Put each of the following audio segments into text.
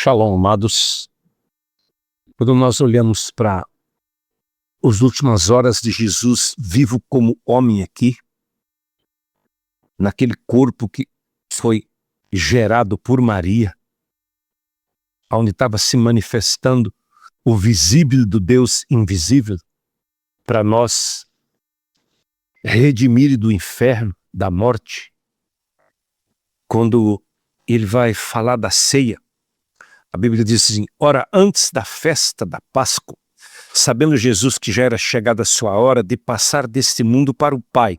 Shalom, amados. Quando nós olhamos para as últimas horas de Jesus vivo como homem aqui, naquele corpo que foi gerado por Maria, onde estava se manifestando o visível do Deus invisível, para nós redimir do inferno, da morte. Quando ele vai falar da ceia, a Bíblia diz assim: ora, antes da festa da Páscoa, sabendo Jesus que já era chegada a sua hora de passar deste mundo para o Pai,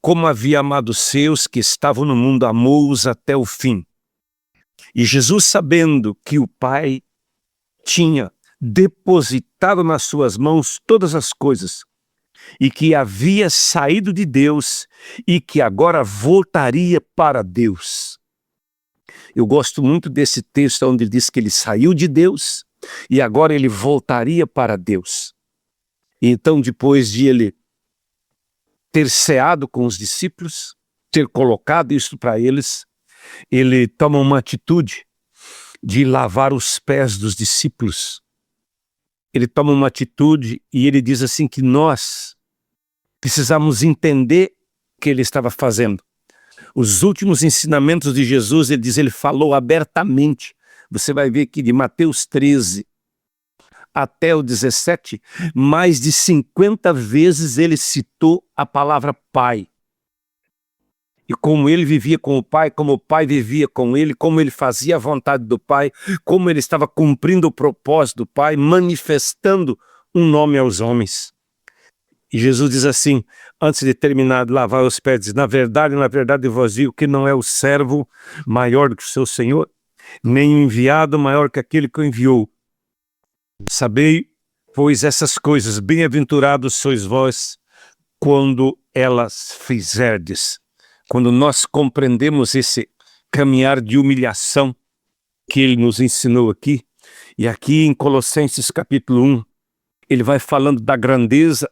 como havia amado os seus que estavam no mundo, amou-os até o fim. E Jesus, sabendo que o Pai tinha depositado nas suas mãos todas as coisas, e que havia saído de Deus, e que agora voltaria para Deus. Eu gosto muito desse texto onde ele diz que ele saiu de Deus, e agora ele voltaria para Deus. E então, depois de ele ter ceado com os discípulos, ter colocado isso para eles, ele toma uma atitude de lavar os pés dos discípulos. Ele toma uma atitude e ele diz assim que nós precisamos entender o que ele estava fazendo. Os últimos ensinamentos de Jesus, ele diz, ele falou abertamente. Você vai ver que de Mateus 13 até o 17, mais de 50 vezes ele citou a palavra Pai. E como ele vivia com o Pai, como o Pai vivia com ele, como ele fazia a vontade do Pai, como ele estava cumprindo o propósito do Pai, manifestando um nome aos homens. E Jesus diz assim, antes de terminar de lavar os pés, diz, na verdade, vos digo que não é o servo maior do que o seu Senhor, nem o enviado maior que aquele que o enviou. Sabei, pois, essas coisas, bem-aventurados sois vós, quando elas fizerdes. Quando nós compreendemos esse caminhar de humilhação que ele nos ensinou aqui, e aqui em Colossenses capítulo 1, ele vai falando da grandeza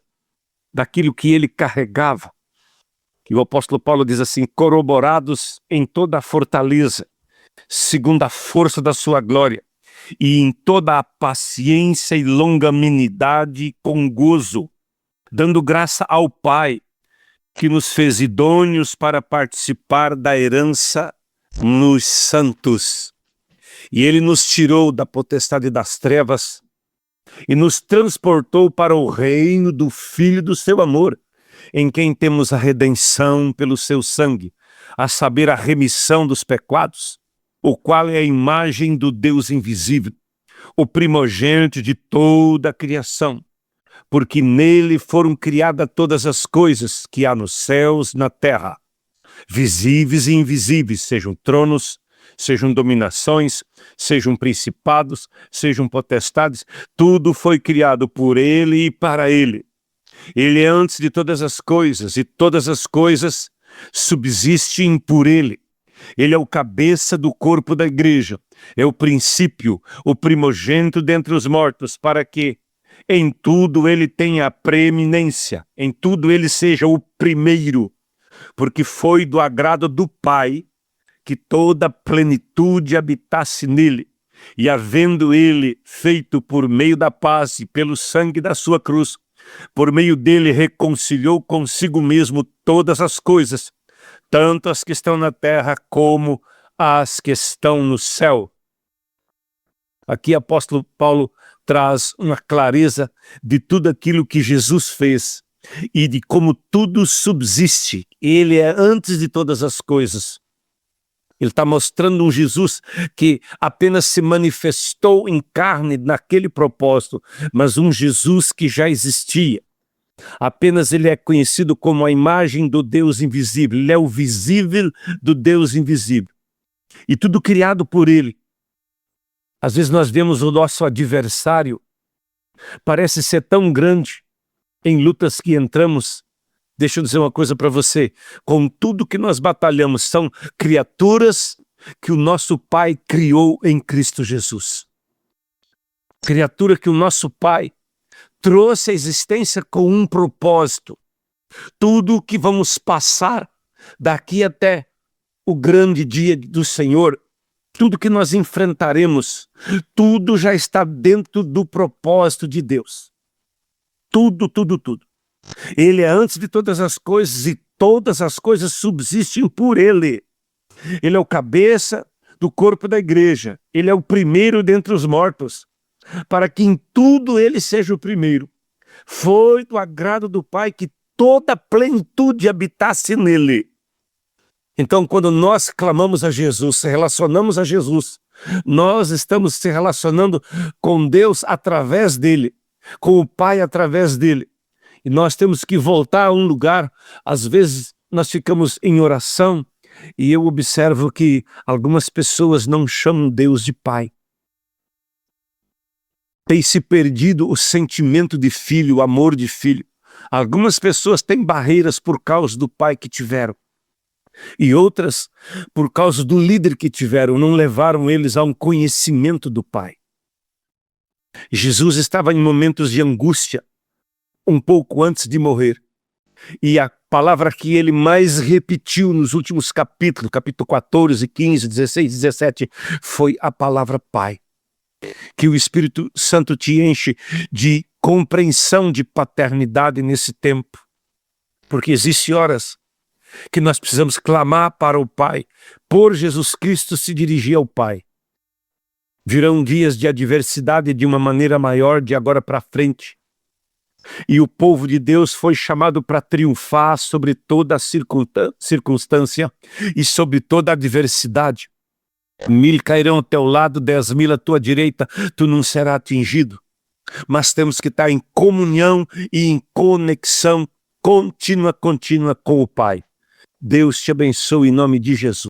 daquilo que ele carregava. E o apóstolo Paulo diz assim, corroborados em toda a fortaleza, segundo a força da sua glória, e em toda a paciência e longanimidade com gozo, dando graça ao Pai, que nos fez idôneos para participar da herança nos santos. E ele nos tirou da potestade das trevas e nos transportou para o reino do Filho do seu amor, em quem temos a redenção pelo seu sangue, a saber, a remissão dos pecados, o qual é a imagem do Deus invisível, o primogênito de toda a criação, porque nele foram criadas todas as coisas que há nos céus, na terra, visíveis e invisíveis, sejam tronos, sejam dominações, sejam principados, sejam potestades, tudo foi criado por ele e para ele. Ele é antes de todas as coisas, e todas as coisas subsistem por ele. Ele é o cabeça do corpo da igreja, é o princípio, o primogênito dentre os mortos, para que em tudo ele tenha a preeminência, em tudo ele seja o primeiro, porque foi do agrado do Pai que toda a plenitude habitasse nele, e havendo ele feito por meio da paz e pelo sangue da sua cruz, por meio dele reconciliou consigo mesmo todas as coisas, tanto as que estão na terra como as que estão no céu. Aqui o apóstolo Paulo traz uma clareza de tudo aquilo que Jesus fez e de como tudo subsiste. Ele é antes de todas as coisas. Ele está mostrando um Jesus que apenas se manifestou em carne naquele propósito, mas um Jesus que já existia. Apenas ele é conhecido como a imagem do Deus invisível. Ele é o visível do Deus invisível. E tudo criado por ele. Às vezes nós vemos o nosso adversário, parece ser tão grande em lutas que entramos. Deixa eu dizer uma coisa para você, com tudo que nós batalhamos, são criaturas que o nosso Pai criou em Cristo Jesus. Criatura que o nosso Pai trouxe à existência com um propósito. Tudo que vamos passar daqui até o grande dia do Senhor tudo que nós enfrentaremos, tudo já está dentro do propósito de Deus. Tudo, tudo, tudo. Ele é antes de todas as coisas e todas as coisas subsistem por Ele. Ele é o cabeça do corpo da igreja. Ele é o primeiro dentre os mortos, para que em tudo Ele seja o primeiro. Foi do agrado do Pai que toda a plenitude habitasse nele. Então, quando nós clamamos a Jesus, se relacionamos a Jesus, nós estamos se relacionando com Deus através dele, com o Pai através dele. E nós temos que voltar a um lugar, às vezes nós ficamos em oração, e eu observo que algumas pessoas não chamam Deus de Pai. Tem se perdido o sentimento de filho, o amor de filho. Algumas pessoas têm barreiras por causa do pai que tiveram. E outras, por causa do líder que tiveram, não levaram eles a um conhecimento do Pai. Jesus estava em momentos de angústia, um pouco antes de morrer. E a palavra que ele mais repetiu nos últimos capítulos, capítulo 14, 15, 16, 17, foi a palavra Pai. Que o Espírito Santo te enche de compreensão de paternidade nesse tempo. Porque existem horas que nós precisamos clamar para o Pai, por Jesus Cristo se dirigir ao Pai. Virão dias de adversidade de uma maneira maior de agora para frente. E o povo de Deus foi chamado para triunfar sobre toda a circunstância e sobre toda a adversidade. 1000 cairão ao teu lado, 10.000 à tua direita, tu não serás atingido. Mas temos que estar em comunhão e em conexão contínua com o Pai. Deus te abençoe em nome de Jesus.